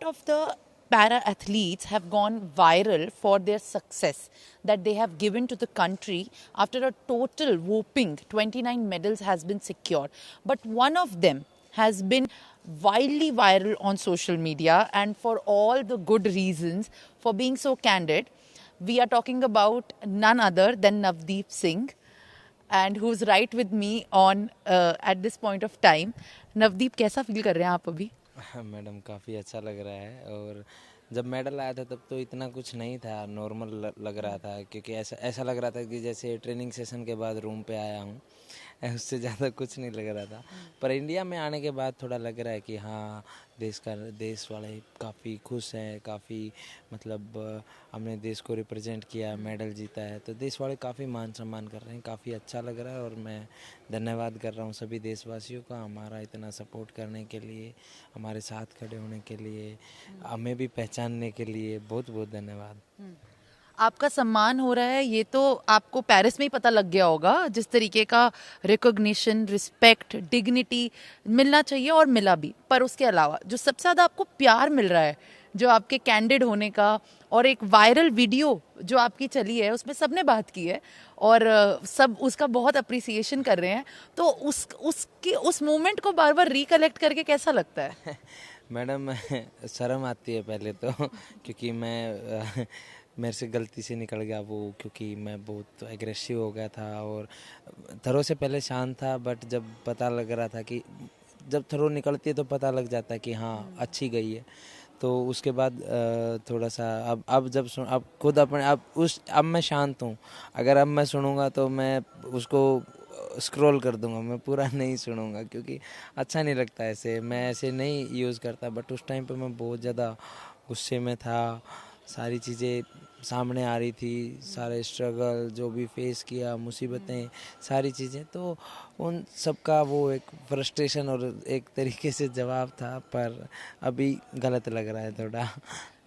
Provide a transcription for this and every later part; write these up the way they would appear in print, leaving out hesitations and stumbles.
lot of the para athletes have gone viral for their success that they have given to the country after a total whopping 29 medals has been secured. But one of them has been wildly viral on social media, and for all the good reasons, for being so candid. We are talking about none other than Navdeep Singh, and who's right with me on at this point of time. Navdeep, कैसा feel कर रहे हैं आप अभी? Madam काफ़ी अच्छा लग रहा है। और जब मेडल आया था तब तो इतना कुछ नहीं था, नॉर्मल लग रहा था, क्योंकि ऐसा ऐसा लग रहा था कि जैसे ट्रेनिंग सेशन के बाद रूम पे आया हूँ। उससे ज़्यादा कुछ नहीं लग रहा था। पर इंडिया में आने के बाद थोड़ा लग रहा है कि हाँ, देश वाले काफ़ी खुश हैं, काफ़ी मतलब हमने देश को रिप्रेजेंट किया, मेडल जीता है, तो देश वाले काफ़ी मान सम्मान कर रहे हैं, काफ़ी अच्छा लग रहा है। और मैं धन्यवाद कर रहा हूँ सभी देशवासियों का, हमारा इतना सपोर्ट करने के लिए, हमारे साथ खड़े होने के लिए, हमें भी पहचानने के लिए बहुत बहुत धन्यवाद। आपका सम्मान हो रहा है, ये तो आपको पेरिस में ही पता लग गया होगा। जिस तरीके का रिकॉग्निशन, रिस्पेक्ट, डिग्निटी मिलना चाहिए और मिला भी। पर उसके अलावा जो सबसे ज़्यादा आपको प्यार मिल रहा है, जो आपके कैंडिड होने का, और एक वायरल वीडियो जो आपकी चली है उसमें सबने बात की है और सब उसका बहुत अप्रिसिएशन कर रहे हैं, तो उस मोमेंट को बार बार रिकलेक्ट करके कैसा लगता है? मैडम शर्म आती है पहले तो क्योंकि मैं मेरे से गलती से निकल गया वो, क्योंकि मैं बहुत एग्रेसिव हो गया था और थ्रो से पहले शांत था। बट जब पता लग रहा था कि जब थ्रो निकलती है तो पता लग जाता है कि हाँ अच्छी गई है, तो उसके बाद थोड़ा सा अब खुद अपने अब मैं शांत हूँ। अगर अब मैं सुनूंगा तो मैं उसको स्क्रॉल कर दूंगा, मैं पूरा नहीं सुनूंगा, क्योंकि अच्छा नहीं लगता ऐसे, मैं ऐसे नहीं यूज़ करता। बट उस टाइम पे मैं बहुत ज़्यादा गुस्से में था, सारी चीज़ें सामने आ रही थी, सारे स्ट्रगल जो भी फेस किया, मुसीबतें, सारी चीज़ें, तो उन सब का वो एक फ्रस्ट्रेशन और एक तरीके से जवाब था। पर अभी गलत लग रहा है थोड़ा।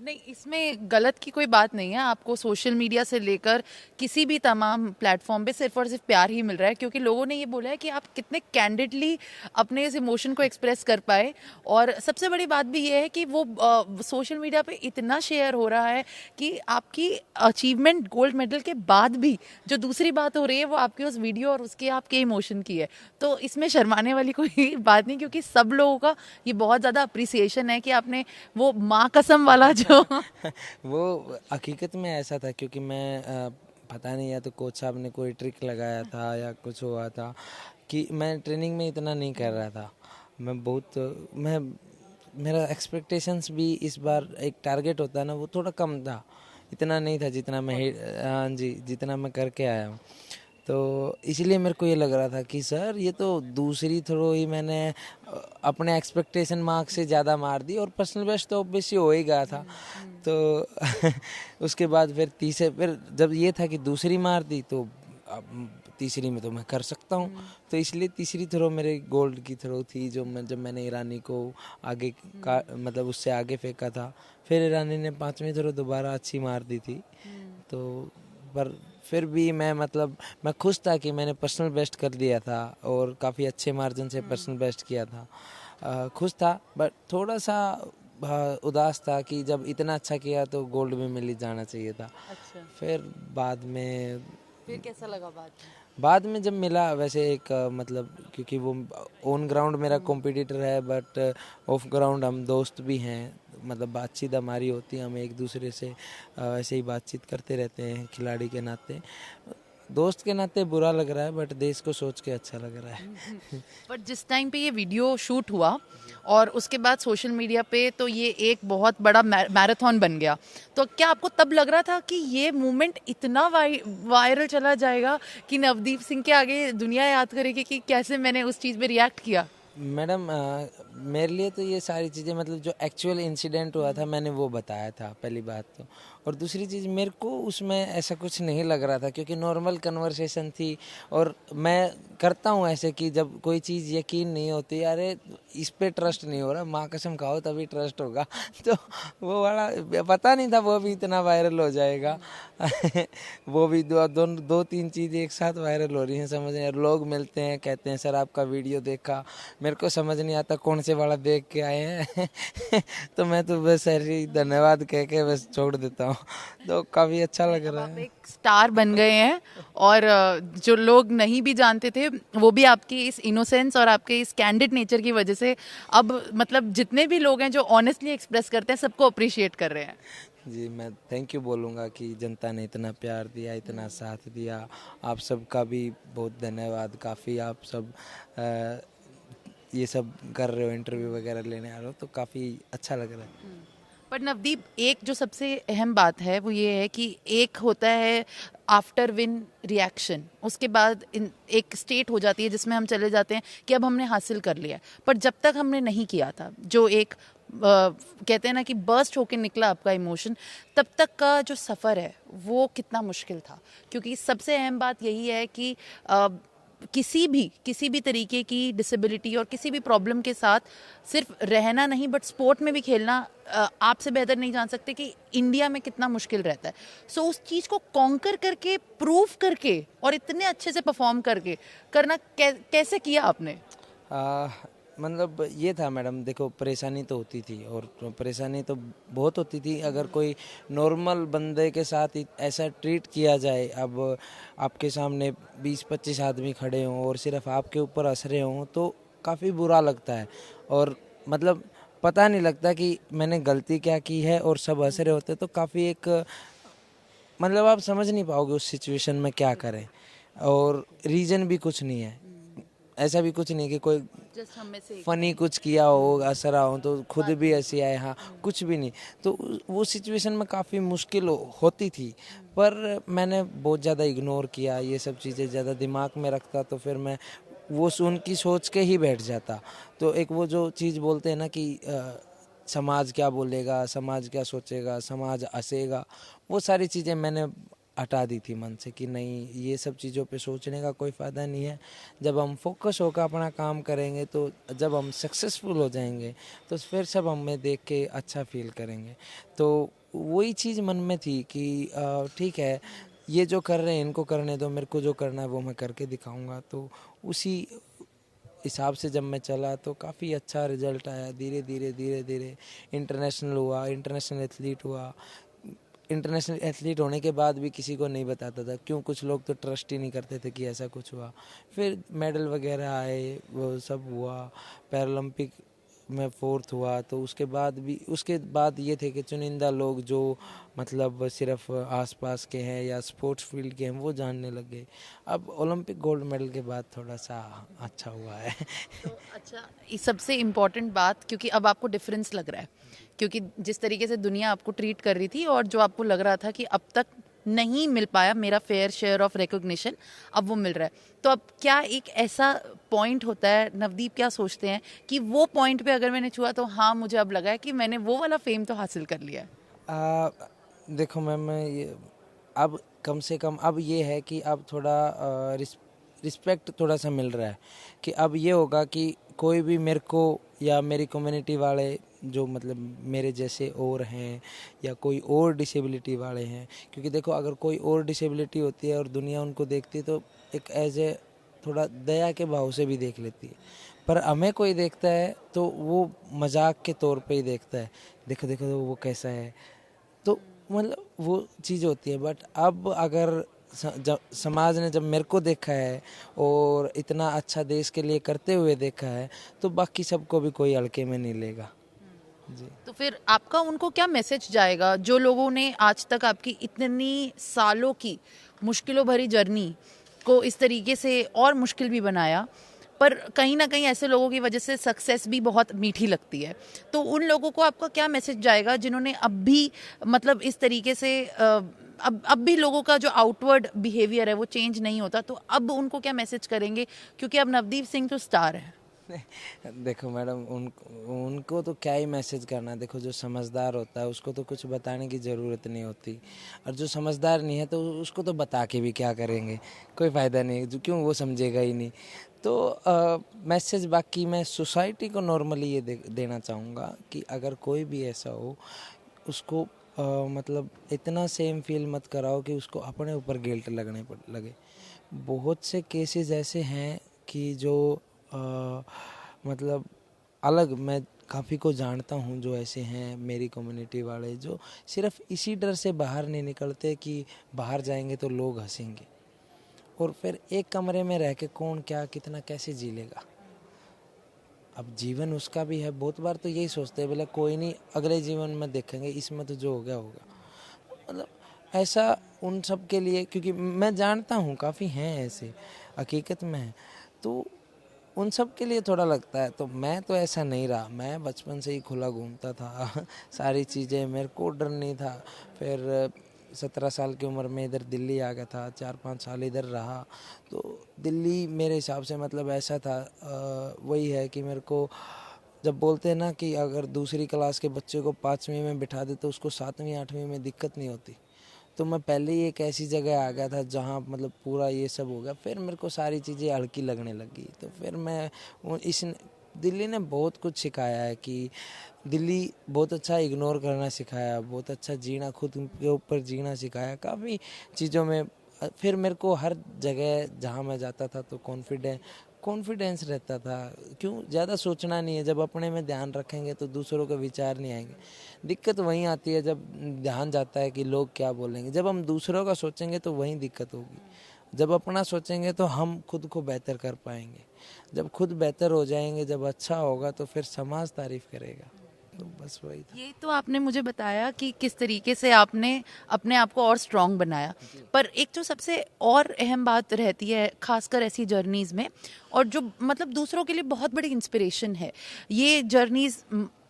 नहीं, इसमें गलत की कोई बात नहीं है। आपको सोशल मीडिया से लेकर किसी भी तमाम प्लेटफॉर्म पे सिर्फ और सिर्फ प्यार ही मिल रहा है, क्योंकि लोगों ने ये बोला है कि आप कितने कैंडिडली अपने इस इमोशन को एक्सप्रेस कर पाए। और सबसे बड़ी बात भी ये है कि वो सोशल मीडिया पे इतना शेयर हो रहा है कि आपकी अचीवमेंट गोल्ड मेडल के बाद भी जो दूसरी बात हो रही है वो आपके उस वीडियो और उसके आपके इमोशन की है। तो इसमें शर्माने वाली कोई बात नहीं, क्योंकि सब लोगों का ये बहुत ज़्यादा अप्रिसिएशन है कि आपने वो माँ कसम वाला जो वो हकीकत में ऐसा था, क्योंकि मैं पता नहीं, या तो कोच साहब ने कोई ट्रिक लगाया था या कुछ हुआ था कि मैं ट्रेनिंग में इतना नहीं कर रहा था। मैं मेरा एक्सपेक्टेशंस भी इस बार, एक टारगेट होता है ना, वो थोड़ा कम था, इतना नहीं था जितना मैं हाँ जी, जितना मैं करके आया हूँ। तो इसलिए मेरे को ये लग रहा था कि सर ये तो दूसरी थ्रो ही मैंने अपने एक्सपेक्टेशन मार्क से ज़्यादा मार दी, और पर्सनल बेस्ट तो ऑब्वियसली हो ही गया था। तो उसके बाद फिर जब ये था कि दूसरी मार दी, तो अब तीसरी में तो मैं कर सकता हूँ। तो इसलिए तीसरी थ्रो मेरे गोल्ड की थ्रो थी, जब मैंने ईरानी को आगे का मतलब उससे आगे फेंका था। फिर ईरानी ने पांचवी थ्रो दोबारा अच्छी मार दी थी। तो पर फिर भी मैं खुश था कि मैंने पर्सनल बेस्ट कर दिया था और काफ़ी अच्छे मार्जिन से पर्सनल बेस्ट किया था। खुश था, बट थोड़ा सा उदास था कि जब इतना अच्छा किया तो गोल्ड में मिल ही जाना चाहिए था। अच्छा, फिर बाद में फिर कैसा लगा बाद में जब मिला, वैसे एक क्योंकि वो ऑन ग्राउंड मेरा कॉम्पिटिटर है, बट ऑफ ग्राउंड हम दोस्त भी हैं, मतलब बातचीत हमारी होती है, हम एक दूसरे से ऐसे ही बातचीत करते रहते हैं खिलाड़ी के नाते। दोस्त के नाते बुरा लग रहा है, बट देश को सोच के अच्छा लग रहा है। पर जिस टाइम पे ये वीडियो शूट हुआ और उसके बाद सोशल मीडिया पे तो ये एक बहुत बड़ा मैराथन बन गया, तो क्या आपको तब लग रहा था कि ये मूवमेंट इतना वायरल चला जाएगा कि नवदीप सिंह के आगे दुनिया याद करेगी कि कैसे मैंने उस चीज़ पे रिएक्ट किया? मैडम मेरे लिए तो ये सारी चीज़ें, मतलब जो एक्चुअल इंसिडेंट हुआ था मैंने वो बताया था, पहली बात तो। और दूसरी चीज़, मेरे को उसमें ऐसा कुछ नहीं लग रहा था, क्योंकि नॉर्मल कन्वर्सेशन थी। और मैं करता हूँ ऐसे कि जब कोई चीज़ यकीन नहीं होती, अरे इस पे ट्रस्ट नहीं हो रहा, माँ कसम खाओ तभी ट्रस्ट होगा। तो वो वाला पता नहीं था वो भी इतना वायरल हो जाएगा। वो भी दो तीन चीज़ें एक साथ वायरल हो रही हैं, समझ रहे हैं। लोग मिलते हैं, कहते हैं सर आपका वीडियो देखा, मेरे को समझ नहीं आता कौन से वाला देख के आए हैं तो मैं तो बस ऐसे ही धन्यवाद कह के बस छोड़ देता हूँ। तो काफ़ी अच्छा लग अब रहा आप है। एक स्टार बन गए हैं और जो लोग नहीं भी जानते थे वो भी आपकी इस इनोसेंस और आपके इस कैंडिड नेचर की वजह से अब मतलब जितने भी लोग हैं जो ऑनेस्टली एक्सप्रेस करते हैं सबको अप्रिशिएट कर रहे हैं। जी, मैं थैंक यू बोलूँगा कि जनता ने इतना प्यार दिया, इतना साथ दिया। आप सबका भी बहुत धन्यवाद। काफ़ी आप सब ये सब कर रहे हो, इंटरव्यू वगैरह लेने आ रहे हो, तो काफ़ी अच्छा लग रहा है। पर नवदीप एक जो सबसे अहम बात है वो ये है कि एक होता है आफ्टर विन रिएक्शन, उसके बाद एक स्टेट हो जाती है जिसमें हम चले जाते हैं कि अब हमने हासिल कर लिया। पर जब तक हमने नहीं किया था, जो एक कहते हैं ना कि बर्स्ट होके निकला आपका इमोशन, तब तक का जो सफ़र है वो कितना मुश्किल था। क्योंकि सबसे अहम बात यही है कि किसी भी तरीके की डिसेबिलिटी और किसी भी प्रॉब्लम के साथ सिर्फ रहना नहीं बट स्पोर्ट में भी खेलना आपसे बेहतर नहीं जान सकते कि इंडिया में कितना मुश्किल रहता है। सो उस चीज़ को कॉन्कर करके, प्रूव करके और इतने अच्छे से परफॉर्म करके करना कैसे किया आपने? आ, मतलब ये था मैडम, देखो परेशानी तो होती थी और परेशानी तो बहुत होती थी। अगर कोई नॉर्मल बंदे के साथ ऐसा ट्रीट किया जाए, अब आपके सामने 20-25 आदमी खड़े हों और सिर्फ आपके ऊपर हंस रहे हों, तो काफ़ी बुरा लगता है। और मतलब पता नहीं लगता कि मैंने गलती क्या की है और सब हंस रहे होते, तो काफ़ी एक मतलब आप समझ नहीं पाओगे उस सिचुएशन में क्या करें। और रीज़न भी कुछ नहीं है, ऐसा भी कुछ नहीं कि कोई जस्ट हम में से एक फनी कुछ किया हो, हंस रहा हूँ तो खुद भी हंसी आए, हाँ कुछ भी नहीं। तो वो सिचुएशन में काफ़ी मुश्किल होती थी, पर मैंने बहुत ज़्यादा इग्नोर किया ये सब चीज़ें, ज़्यादा दिमाग में रखता तो फिर मैं वो उनकी सोच के ही बैठ जाता। तो एक वो जो चीज़ बोलते हैं ना कि समाज क्या बोलेगा, समाज क्या सोचेगा, समाज हंसेगा, वो सारी चीज़ें मैंने हटा दी थी मन से कि नहीं, ये सब चीज़ों पे सोचने का कोई फ़ायदा नहीं है। जब हम फोकस होकर अपना काम करेंगे, तो जब हम सक्सेसफुल हो जाएंगे तो फिर सब हमें देख के अच्छा फील करेंगे। तो वही चीज़ मन में थी कि ठीक है, ये जो कर रहे हैं इनको करने दो, मेरे को जो करना है वो मैं करके दिखाऊंगा। तो उसी हिसाब से जब मैं चला तो काफ़ी अच्छा रिजल्ट आया। धीरे धीरे धीरे धीरे इंटरनेशनल हुआ, इंटरनेशनल एथलीट हुआ। इंटरनेशनल एथलीट होने के बाद भी किसी को नहीं बताता था, क्यों कुछ लोग तो ट्रस्ट ही नहीं करते थे कि ऐसा कुछ हुआ। फिर मेडल वगैरह आए, वो सब हुआ। पैरालंपिक में फोर्थ हुआ, तो उसके बाद ये थे कि चुनिंदा लोग जो मतलब सिर्फ आसपास के हैं या स्पोर्ट्स फील्ड के हैं वो जानने लग गए। अब ओलंपिक गोल्ड मेडल के बाद थोड़ा सा अच्छा हुआ है। तो अच्छा, ये सबसे इम्पोर्टेंट बात, क्योंकि अब आपको डिफरेंस लग रहा है, क्योंकि जिस तरीके से दुनिया आपको ट्रीट कर रही थी और जो आपको लग रहा था कि अब तक नहीं मिल पाया मेरा फेयर शेयर ऑफ रिकॉग्निशन, अब वो मिल रहा है। तो अब क्या एक ऐसा पॉइंट होता है, नवदीप क्या सोचते हैं कि वो पॉइंट पे अगर मैंने छुआ तो हाँ मुझे अब लगा है कि मैंने वो वाला फेम तो हासिल कर लिया है? आ, देखो मैम, ये अब कम से कम अब ये है कि अब थोड़ा रिस्पेक्ट थोड़ा सा मिल रहा है कि अब ये होगा कि कोई भी मेरे को या मेरी कम्युनिटी वाले जो मतलब मेरे जैसे और हैं या कोई और डिसेबिलिटी वाले हैं, क्योंकि देखो अगर कोई और डिसेबिलिटी होती है और दुनिया उनको देखती है तो एक एज ए थोड़ा दया के भाव से भी देख लेती है। पर हमें कोई देखता है तो वो मजाक के तौर पे ही देखता है, देखो देखो वो कैसा है। तो मतलब वो चीज़ होती है। बट अब अगर जब समाज ने जब मेरे को देखा है और इतना अच्छा देश के लिए करते हुए देखा है, तो बाकी सबको भी कोई हल्के में नहीं लेगा। जी। तो फिर आपका उनको क्या मैसेज जाएगा, जो लोगों ने आज तक आपकी इतनी सालों की मुश्किलों भरी जर्नी को इस तरीके से और मुश्किल भी बनाया, पर कहीं ना कहीं ऐसे लोगों की वजह से सक्सेस भी बहुत मीठी लगती है। तो उन लोगों को आपका क्या मैसेज जाएगा जिन्होंने अब भी मतलब इस तरीके से अब भी लोगों का जो आउटवर्ड बिहेवियर है वो चेंज नहीं होता, तो अब उनको क्या मैसेज करेंगे? क्योंकि अब नवदीप सिंह तो स्टार है। देखो मैडम, उनको तो क्या ही मैसेज करना है। देखो जो समझदार होता है उसको तो कुछ बताने की ज़रूरत नहीं होती, और जो समझदार नहीं है तो उसको तो बता के भी क्या करेंगे, कोई फ़ायदा नहीं, जो क्यों वो समझेगा ही नहीं। तो मैसेज बाकी मैं सोसाइटी को नॉर्मली ये देना चाहूँगा कि अगर कोई भी ऐसा हो उसको मतलब इतना सेम फील मत कराओ कि उसको अपने ऊपर गिल्ट लगे। बहुत से केसेस ऐसे हैं कि जो मतलब अलग, मैं काफ़ी को जानता हूँ जो ऐसे हैं मेरी कम्युनिटी वाले, जो सिर्फ इसी डर से बाहर नहीं निकलते कि बाहर जाएंगे तो लोग हंसेंगे, और फिर एक कमरे में रह के कौन क्या कितना कैसे जी लेगा। अब जीवन उसका भी है, बहुत बार तो यही सोचते हैं बोले कोई नहीं अगले जीवन में देखेंगे, इसमें तो जो हो गया होगा। मतलब ऐसा उन सब के लिए, क्योंकि मैं जानता हूँ काफ़ी हैं ऐसे हकीकत में है, तो उन सब के लिए थोड़ा लगता है। तो मैं तो ऐसा नहीं रहा, मैं बचपन से ही खुला घूमता था सारी चीज़ें, मेरे को डर नहीं था। फिर 17 साल की उम्र में इधर दिल्ली आ गया था, 4-5 साल इधर रहा। तो दिल्ली मेरे हिसाब से मतलब ऐसा था, वही है कि मेरे को जब बोलते हैं ना कि अगर दूसरी क्लास के बच्चे को 5वीं में बिठा दे तो उसको 7वीं 8वीं में दिक्कत नहीं होती। तो मैं पहले ही एक ऐसी जगह आ गया था जहाँ मतलब पूरा ये सब हो गया, फिर मेरे को सारी चीज़ें हल्की लगने लगी। तो फिर मैं इस दिल्ली ने बहुत कुछ सिखाया है कि दिल्ली बहुत अच्छा इग्नोर करना सिखाया, बहुत अच्छा जीना, खुद के ऊपर जीना सिखाया काफ़ी चीज़ों में। फिर मेरे को हर जगह जहाँ मैं जाता था तो कॉन्फिडेंस रहता था, क्यों ज़्यादा सोचना नहीं है। जब अपने में ध्यान रखेंगे तो दूसरों के विचार नहीं आएंगे। दिक्कत वहीं आती है जब ध्यान जाता है कि लोग क्या बोलेंगे। जब हम दूसरों का सोचेंगे तो वहीं दिक्कत होगी। जब अपना सोचेंगे तो हम खुद को बेहतर कर पाएंगे। जब खुद बेहतर हो जाएंगे, जब अच्छा होगा तो फिर समाज तारीफ करेगा। तो बस वही था। ये तो आपने मुझे बताया कि किस तरीके से आपने अपने आप को और स्ट्रांग बनाया, पर एक जो सबसे और अहम बात रहती है खासकर ऐसी जर्नीज में, और जो मतलब दूसरों के लिए बहुत बड़ी इंस्पिरेशन है, ये जर्नीज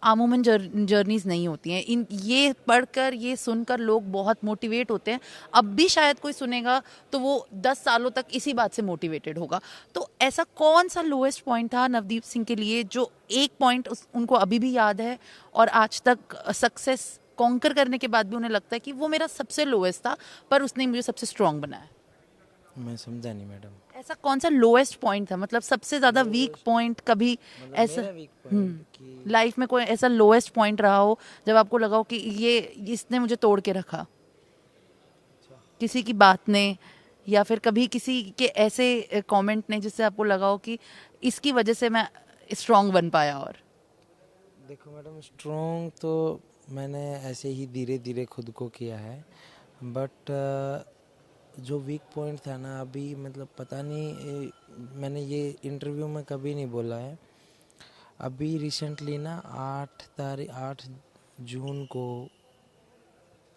आमूमन जर्नीज नहीं होती हैं। इन ये पढ़कर ये सुनकर लोग बहुत मोटिवेट होते हैं। अब भी शायद कोई सुनेगा तो वो 10 सालों तक इसी बात से मोटिवेटेड होगा। तो ऐसा कौन सा लोएस्ट पॉइंट था नवदीप सिंह के लिए जो एक पॉइंट उनको अभी भी याद है और आज तक सक्सेस कॉन्कर करने के बाद भी उन्हें लगता है कि वो मेरा सबसे लोएस्ट था पर उसने मुझे सबसे स्ट्रांग बनाया? मैं समझा नहीं मैडम। ऐसा कौन सा लोएस्ट पॉइंट था, मतलब सबसे ज्यादा वीक पॉइंट कभी मतलब ऐसा मेरा वीक पॉइंट कि लाइफ में कोई ऐसा लोएस्ट पॉइंट रहा हो जब आपको लगा हो कि ये इसने मुझे तोड़ के रखा, किसी की बात ने या फिर कभी किसी के ऐसे कमेंट ने जिससे आपको लगा हो कि इसकी वजह से मैं स्ट्रांग बन पाया? और देखो मैडम, स्ट्रॉन्ग तो मैंने ऐसे ही धीरे धीरे खुद को किया है, बट जो वीक पॉइंट था ना अभी, मतलब पता नहीं, मैंने ये इंटरव्यू में कभी नहीं बोला है। अभी रिसेंटली ना 8 जून को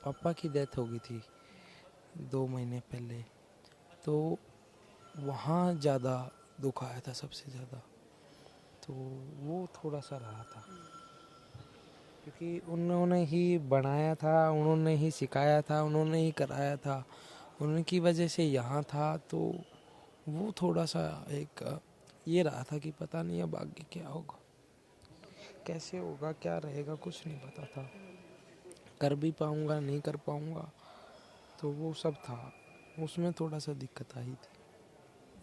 पापा की डेथ हो गई थी, 2 महीने पहले। तो वहाँ ज़्यादा दुख आया था सबसे ज़्यादा, तो वो थोड़ा सा रहा था, क्योंकि उन्होंने ही बनाया था, उन्होंने ही सिखाया था, उन्होंने ही कराया था, उनकी वजह से यहाँ था। तो वो थोड़ा सा एक ये रहा था कि पता नहीं अब आगे क्या होगा, कैसे होगा, क्या रहेगा, कुछ नहीं पता था, कर भी पाऊँगा नहीं कर पाऊँगा। तो वो सब था, उसमें थोड़ा सा दिक्कत आई थी।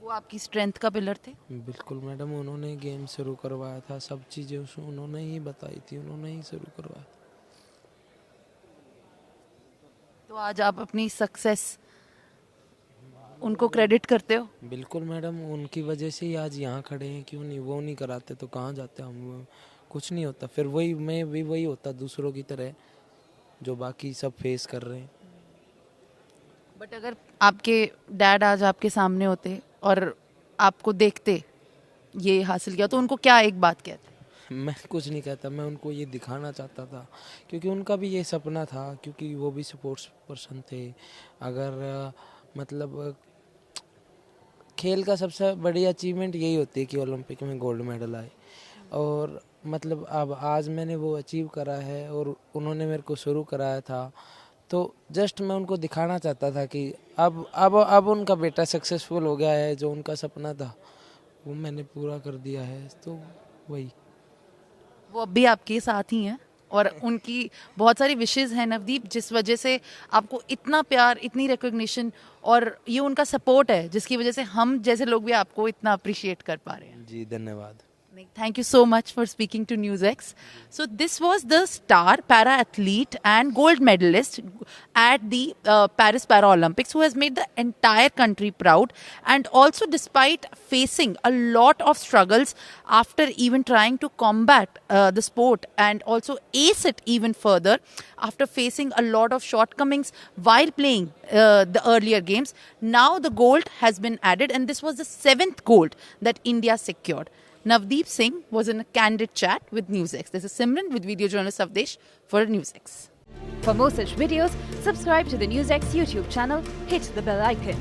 वो आपकी स्ट्रेंथ का पिलर थे? बिल्कुल मैडम, उन्होंने गेम शुरू करवाया था, सब चीज़ें उन्होंने ही बताई थी, उन्होंने ही शुरू करवाया था। तो आज आप अपनी सक्सेस उनको क्रेडिट करते हो? बिल्कुल मैडम, उनकी वजह से ही आज यहाँ खड़े हैं। क्यों नहीं, वो नहीं कराते तो कहाँ जाते हम, कुछ नहीं होता। फिर वही मैं भी वही होता दूसरों की तरह जो बाकी सब फेस कर रहे हैं। बट अगर आपके डैड आज आपके सामने होते और आपको देखते ये हासिल किया तो उनको क्या एक बात कहते? मैं कुछ नहीं कहता, मैं उनको ये दिखाना चाहता था, क्योंकि उनका भी ये सपना था, क्योंकि वो भी स्पोर्ट्स पर्सन थे। अगर मतलब खेल का सबसे बड़ी अचीवमेंट यही होती है कि ओलंपिक में गोल्ड मेडल आए, और मतलब अब आज मैंने वो अचीव करा है और उन्होंने मेरे को शुरू कराया था। तो जस्ट मैं उनको दिखाना चाहता था कि अब उनका बेटा सक्सेसफुल हो गया है, जो उनका सपना था वो मैंने पूरा कर दिया है। तो वही, वो अब भी आपके साथ ही हैं और उनकी बहुत सारी विशेष हैं नवदीप, जिस वजह से आपको इतना प्यार, इतनी रिकॉग्निशन और ये उनका सपोर्ट है जिसकी वजह से हम जैसे लोग भी आपको इतना अप्रिशिएट कर पा रहे हैं। जी धन्यवाद। Thank you so much for speaking to NewsX. So this was the star para-athlete and gold medalist at the Paris Paralympics who has made the entire country proud, and also despite facing a lot of struggles after even trying to combat the sport and also ace it even further after facing a lot of shortcomings while playing the earlier games. Now the gold has been added, and this was the 7th gold that India secured. Navdeep Singh was in a candid chat with NewsX. This is Simran with video journalist Avdesh for NewsX. For more such videos, subscribe to the NewsX YouTube channel, hit the bell icon.